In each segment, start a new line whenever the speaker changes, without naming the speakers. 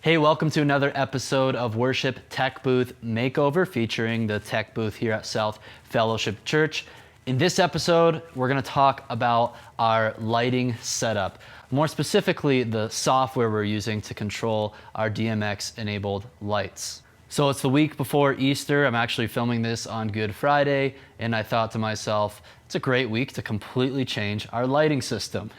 Hey, welcome to another episode of Worship Tech Booth Makeover featuring the tech booth here at South Fellowship Church. In this episode, we're going to talk about our lighting setup. More specifically, the software we're using to control our DMX-enabled lights. So it's the week before Easter. I'm actually filming this on Good Friday, and I thought to myself, it's a great week to completely change our lighting system.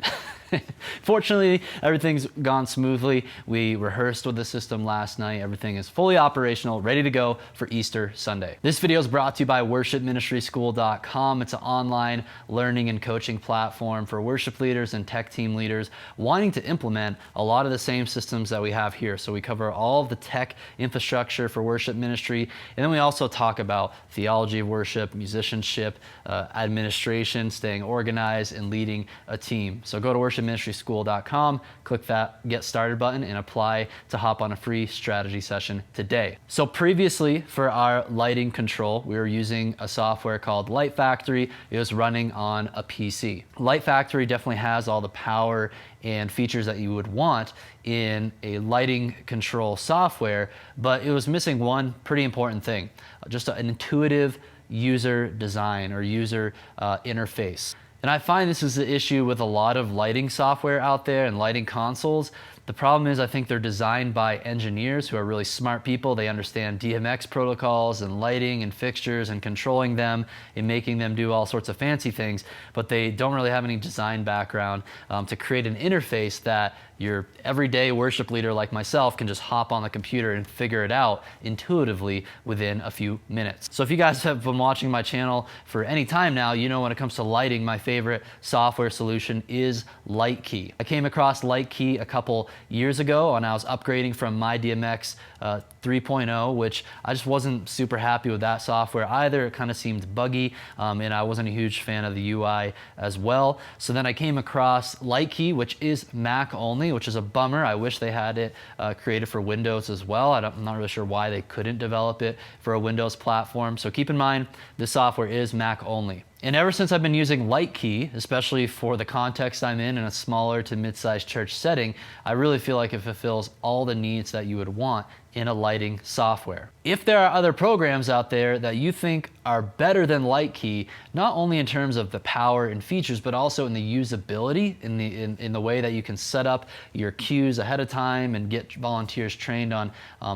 Fortunately, everything's gone smoothly. We rehearsed with the system last night. Everything is fully operational, ready to go for Easter Sunday. This video is brought to you by worshipministryschool.com. It's an online learning and coaching platform for worship leaders and tech team leaders wanting to implement a lot of the same systems that we have here. So we cover all of the tech infrastructure for worship ministry, and then we also talk about theology of worship, musicianship, administration, staying organized, and leading a team. So go to worshipministryschool.com, click that Get Started button, and apply to hop on a free strategy session today. So previously, for our lighting control, we were using a software called Light Factory. It was running on a PC. Light Factory definitely has all the power and features that you would want in a lighting control software, but it was missing one pretty important thing, just an intuitive user design or user interface. And I find this is the issue with a lot of lighting software out there and lighting consoles. The problem is I think they're designed by engineers who are really smart people. They understand DMX protocols and lighting and fixtures and controlling them and making them do all sorts of fancy things, but they don't really have any design background to create an interface that your everyday worship leader like myself can just hop on the computer and figure it out intuitively within a few minutes. So if you guys have been watching my channel for any time now, you know when it comes to lighting, my favorite software solution is Lightkey. I came across Lightkey a couple years ago when I was upgrading from my DMX 3.0, which I just wasn't super happy with that software either. It kind of seemed buggy, and I wasn't a huge fan of the UI as well. So then I came across Lightkey, which is Mac only, which is a bummer. I wish they had it created for Windows as well. I'm not really sure why they couldn't develop it for a Windows platform. So keep in mind, this software is Mac only. And ever since I've been using Lightkey, especially for the context I'm in a smaller to mid-sized church setting, I really feel like it fulfills all the needs that you would want in a lighting software. If there are other programs out there that you think are better than Lightkey, not only in terms of the power and features, but also in the usability, in the way that you can set up your queues ahead of time and get volunteers trained on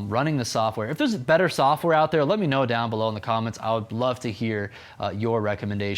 running the software. If there's better software out there, let me know down below in the comments. I would love to hear your recommendations.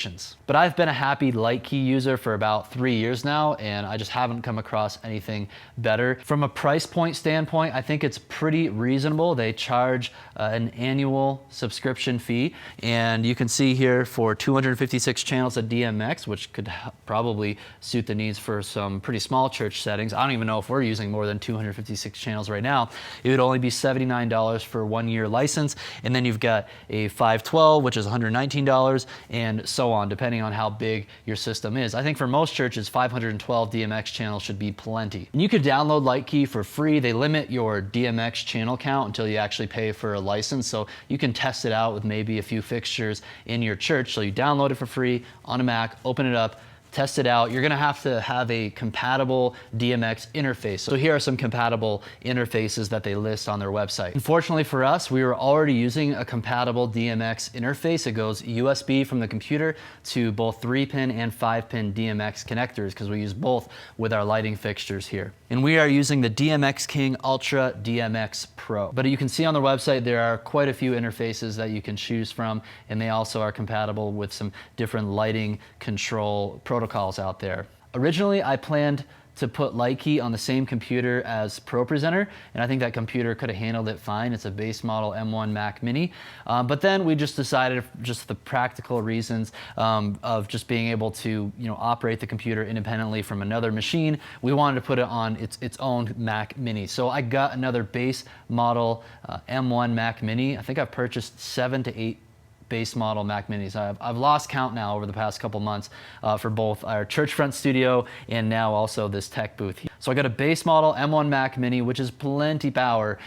But I've been a happy Lightkey user for about 3 years now, and I just haven't come across anything better. From a price point standpoint, I think it's pretty reasonable. They charge an annual subscription fee, and you can see here for 256 channels of DMX, which could probably suit the needs for some pretty small church settings. I don't even know if we're using more than 256 channels right now. It would only be $79 for a 1-year license, and then you've got a 512, which is $119, and so on, depending on how big your system is. I think for most churches, 512 DMX channels should be plenty. And you could download Lightkey for free. They limit your DMX channel count until you actually pay for a license, so you can test it out with maybe a few fixtures in your church. So you download it for free on a Mac, open it up, test it out. You're gonna have to have a compatible DMX interface. So here are some compatible interfaces that they list on their website. Unfortunately for us, we were already using a compatible DMX interface. It goes USB from the computer to both 3-pin and 5-pin DMX connectors, because we use both with our lighting fixtures here. And we are using the DMX King Ultra DMX Pro. But you can see on their website there are quite a few interfaces that you can choose from, and they also are compatible with some different lighting control protocols out there. Originally, I planned to put Lightkey on the same computer as ProPresenter, and I think that computer could have handled it fine. It's a base model M1 Mac Mini, but then we just decided, just the practical reasons of just being able to operate the computer independently from another machine, we wanted to put it on its own Mac Mini. So I got another base model M1 Mac Mini. I think I've purchased 7 to 8 base model Mac Minis. I've lost count now over the past couple months for both our Churchfront studio and now also this tech booth. So I got a base model M1 Mac Mini, which is plenty power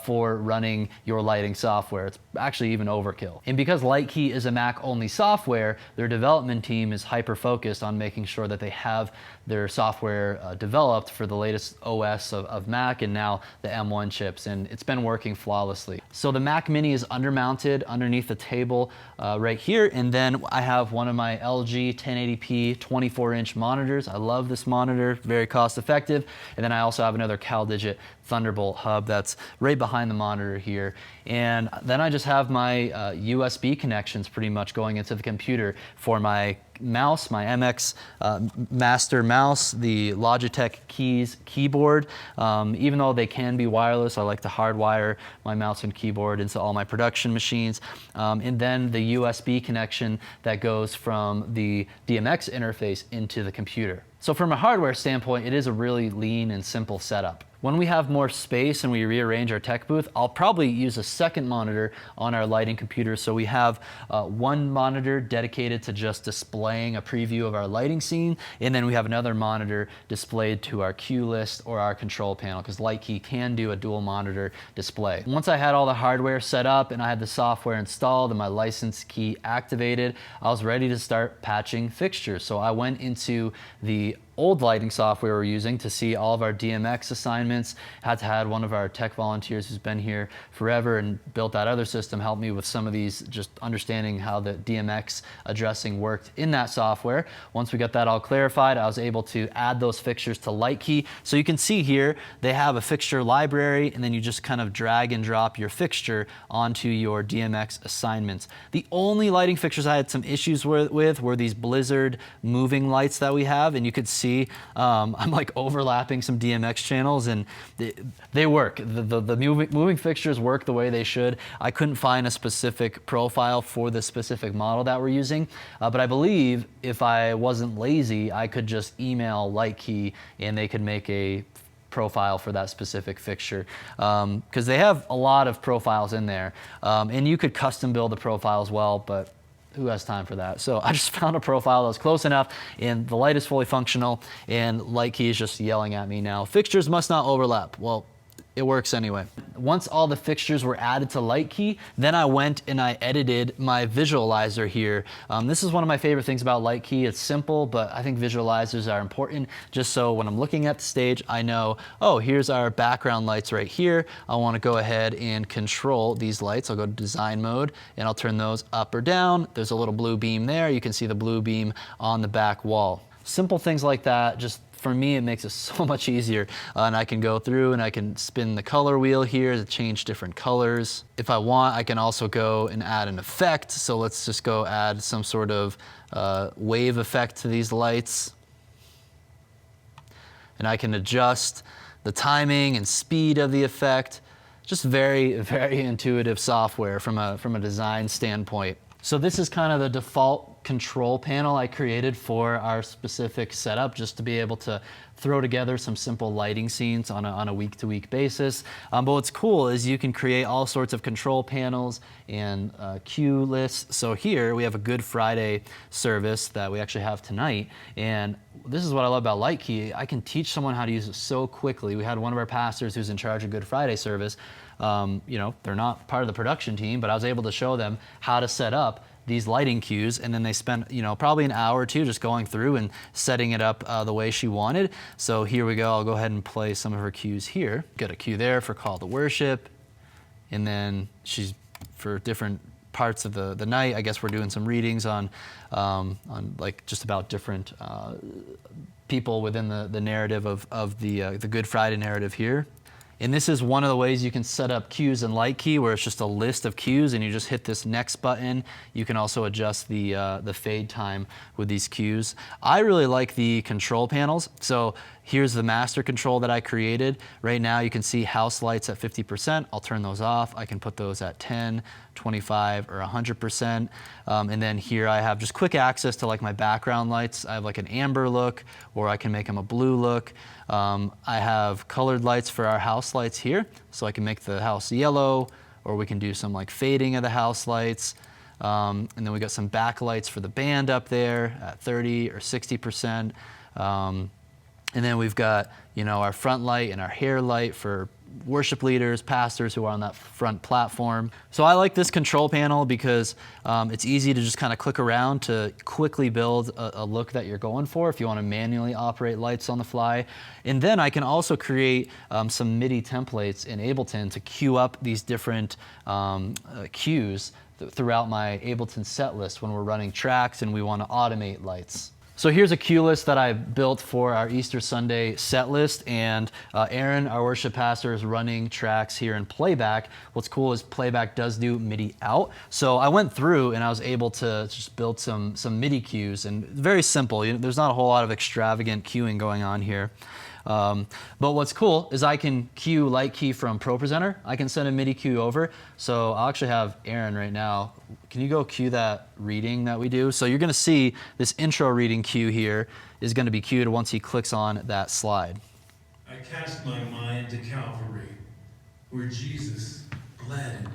for running your lighting software. It's actually even overkill. And because Lightkey is a Mac-only software, their development team is hyper-focused on making sure that they have their software developed for the latest OS of Mac and now the M1 chips, and it's been working flawlessly. So the Mac Mini is undermounted underneath the table right here, and then I have one of my LG 1080p 24-inch monitors. I love this monitor, very cost effective. And then I also have another CalDigit Thunderbolt hub that's right behind the monitor here. And then I just have my USB connections pretty much going into the computer for my mouse, my MX Master mouse, the Logitech Keys keyboard. Even though they can be wireless, I like to hardwire my mouse and keyboard into all my production machines. And then the USB connection that goes from the DMX interface into the computer. So from a hardware standpoint, it is a really lean and simple setup. When we have more space and we rearrange our tech booth, I'll probably use a second monitor on our lighting computer. So we have one monitor dedicated to just displaying a preview of our lighting scene, and then we have another monitor displayed to our cue list or our control panel, because Lightkey can do a dual monitor display. Once I had all the hardware set up and I had the software installed and my license key activated, I was ready to start patching fixtures. So I went into the old lighting software we're using to see all of our DMX assignments. Had one of our tech volunteers who's been here forever and built that other system help me with some of these, just understanding how the DMX addressing worked in that software. Once we got that all clarified, I was able to add those fixtures to Lightkey. So you can see here, they have a fixture library, and then you just kind of drag and drop your fixture onto your DMX assignments. The only lighting fixtures I had some issues with were these Blizzard moving lights that we have, and you could see I'm like overlapping some DMX channels, and they work. The moving fixtures work the way they should. I couldn't find a specific profile for the specific model that we're using, but I believe if I wasn't lazy, I could just email Lightkey and they could make a profile for that specific fixture, because they have a lot of profiles in there, and you could custom build the profile as well, but who has time for that? So I just found a profile that was close enough, and the light is fully functional, and Lightkey is just yelling at me now, fixtures must not overlap. Well, it works anyway. Once all the fixtures were added to Lightkey, then I went and I edited my visualizer here. This is one of my favorite things about Lightkey. It's simple, but I think visualizers are important, just so when I'm looking at the stage, I know, oh, here's our background lights right here. I want to go ahead and control these lights. I'll go to design mode, and I'll turn those up or down. There's a little blue beam there. You can see the blue beam on the back wall. Simple things like that, just for me, it makes it so much easier, and I can go through and I can spin the color wheel here to change different colors. If I want, I can also go and add an effect. So let's just go add some sort of wave effect to these lights. And I can adjust the timing and speed of the effect. Just very, very intuitive software from a design standpoint. So this is kind of the default control panel I created for our specific setup, just to be able to throw together some simple lighting scenes on a week-to-week basis. But what's cool is you can create all sorts of control panels and cue lists. So here we have a Good Friday service that we actually have tonight, and this is what I love about Lightkey. I can teach someone how to use it so quickly. We had one of our pastors who's in charge of Good Friday service. You know, they're not part of the production team, but I was able to show them how to set up these lighting cues, and then they spent, you know, probably an hour or two just going through and setting it up the way she wanted. So here we go. I'll go ahead and play some of her cues here. Got a cue there for call to worship, and then she's for different parts of the night. I guess we're doing some readings on like just about different people within the narrative of the Good Friday narrative here. And this is one of the ways you can set up cues in Lightkey, where it's just a list of cues and you just hit this next button. You can also adjust the fade time with these cues. I really like the control panels. So here's the master control that I created. Right now you can see house lights at 50%. I'll turn those off. I can put those at 10, 25, or 100%. And then here I have just quick access to like my background lights. I have like an amber look, or I can make them a blue look. I have colored lights for our house lights here, so I can make the house yellow, or we can do some like fading of the house lights. And then we got some backlights for the band up there at 30 or 60%. And then we've got, our front light and our hair light for worship leaders, pastors who are on that front platform. So I like this control panel because it's easy to just kind of click around to quickly build a look that you're going for if you want to manually operate lights on the fly. And then I can also create some MIDI templates in Ableton to queue up these different cues throughout my Ableton set list when we're running tracks and we want to automate lights. So here's a cue list that I built for our Easter Sunday set list, and Aaron, our worship pastor, is running tracks here in playback. What's cool is playback does do MIDI out. So I went through and I was able to just build some MIDI cues, and very simple. There's not a whole lot of extravagant cueing going on here. But what's cool is I can cue Lightkey from Pro Presenter. I can send a MIDI cue over. So I'll actually have Aaron right now. Can you go cue that reading that we do? So you're going to see this intro reading cue here is going to be cued once he clicks on that slide.
I cast my mind to Calvary, where Jesus bled.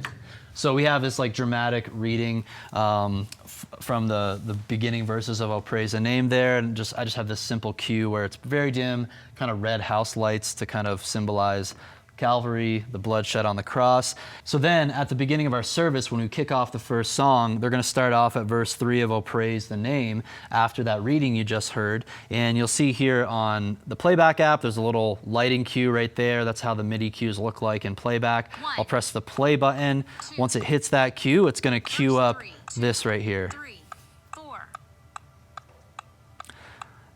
So we have this like dramatic reading from the beginning verses of "Oh Praise the Name" there, and I just have this simple cue where it's very dim, kind of red house lights to kind of symbolize Calvary, the blood shed on the cross. So then at the beginning of our service, when we kick off the first song, they're going to start off at verse 3 of "Oh Praise the Name" after that reading you just heard. And you'll see here on the playback app, there's a little lighting cue right there. That's how the MIDI cues look like in playback. I'll press the play button. Once it hits that cue, it's going to cue up this right here.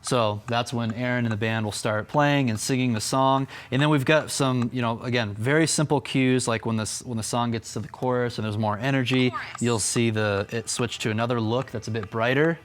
So that's when Aaron and the band will start playing and singing the song. And then we've got some, again, very simple cues, like when the song gets to the chorus and there's more energy, you'll see it switch to another look that's a bit brighter.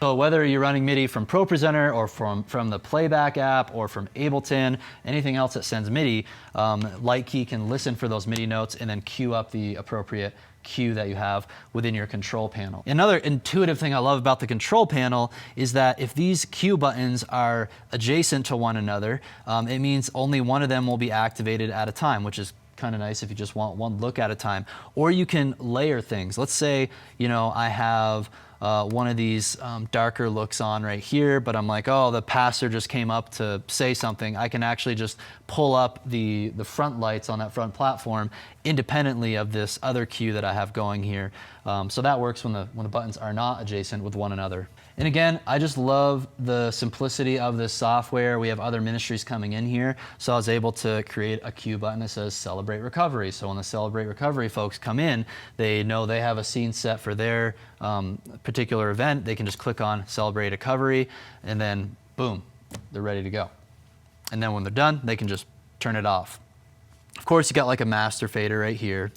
So whether you're running MIDI from Pro Presenter or from the playback app or from Ableton, anything else that sends MIDI, Lightkey can listen for those MIDI notes and then cue up the appropriate cue that you have within your control panel. Another intuitive thing I love about the control panel is that if these cue buttons are adjacent to one another, it means only one of them will be activated at a time, which is kind of nice if you just want one look at a time. Or you can layer things. Let's say, I have one of these darker looks on right here, but I'm like, oh, the pastor just came up to say something. I can actually just pull up the front lights on that front platform independently of this other cue that I have going here. So that works when the buttons are not adjacent with one another. And again, I just love the simplicity of this software. We have other ministries coming in here, so I was able to create a cue button that says Celebrate Recovery. So when the Celebrate Recovery folks come in, they know they have a scene set for their particular event. They can just click on Celebrate Recovery, and then boom, they're ready to go. And then when they're done, they can just turn it off. Of course, you got like a master fader right here.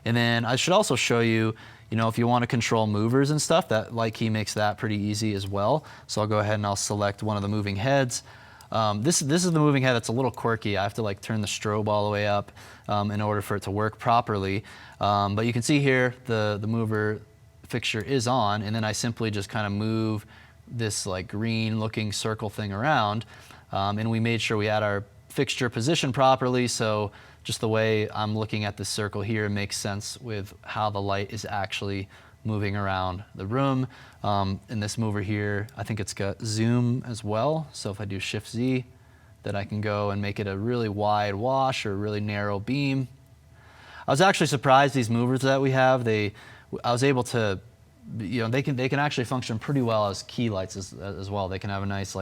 And then I should also show you, if you want to control movers and stuff, that Lightkey makes that pretty easy as well. So I'll go ahead and I'll select one of the moving heads. This is the moving head that's a little quirky. I have to turn the strobe all the way up in order for it to work properly. But you can see here the mover fixture is on, and then I simply just kind of move this green looking circle thing around. And we made sure we had our fixture positioned properly, so just the way I'm looking at this circle here makes sense with how the light is actually moving around the room. In this mover here, I think it's got zoom as well. So if I do Shift Z, then I can go and make it a really wide wash or a really narrow beam. I was actually surprised these movers that we have, I was able to, they can actually function pretty well as key lights as well. They can have a nice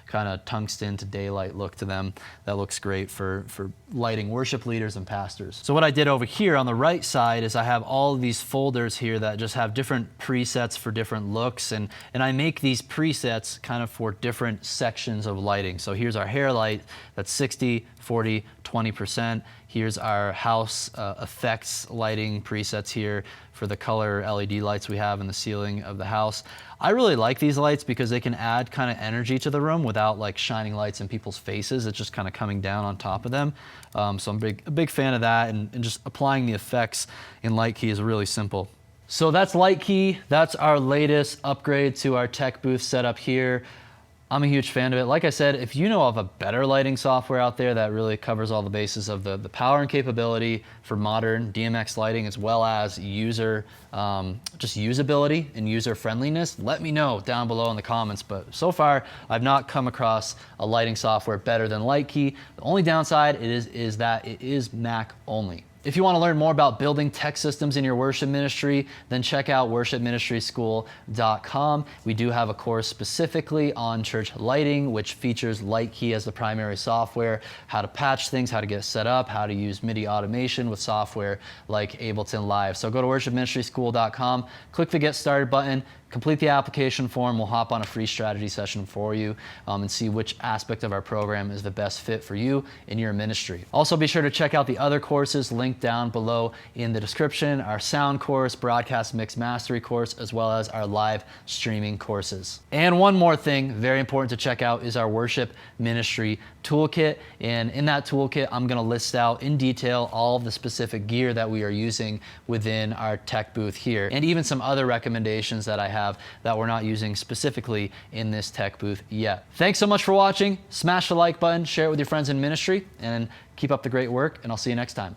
kind of tungsten to daylight look to them. That looks great for lighting worship leaders and pastors. So what I did over here on the right side is I have all of these folders here that just have different presets for different looks, and I make these presets kind of for different sections of lighting. So here's our hair light, that's 60, 40, 20%. Here's our house effects lighting presets here for the color LED lights we have in the ceiling of the house. I really like these lights because they can add kind of energy to the room without shining lights in people's faces. It's just kind of coming down on top of them. So I'm a big fan of that, and just applying the effects in Lightkey is really simple. So that's Lightkey. That's our latest upgrade to our tech booth setup here. I'm a huge fan of it. Like I said, if you know of a better lighting software out there that really covers all the bases of the power and capability for modern DMX lighting, as well as user, just usability and user friendliness, let me know down below in the comments. But so far, I've not come across a lighting software better than Lightkey. The only downside is that it is Mac only. If you want to learn more about building tech systems in your worship ministry, then check out worshipministryschool.com. We do have a course specifically on church lighting, which features Lightkey as the primary software, how to patch things, how to get set up, how to use MIDI automation with software like Ableton Live. So go to worshipministryschool.com, click the Get Started button, complete the application form. We'll hop on a free strategy session for you and see which aspect of our program is the best fit for you in your ministry. Also, be sure to check out the other courses linked down below in the description, our sound course, broadcast mix mastery course, as well as our live streaming courses. And one more thing, very important to check out, is our worship ministry toolkit. And in that toolkit, I'm gonna list out in detail all of the specific gear that we are using within our tech booth here, and even some other recommendations that I have that we're not using specifically in this tech booth yet. Thanks so much for watching. Smash the like button, share it with your friends in ministry, and keep up the great work, and I'll see you next time.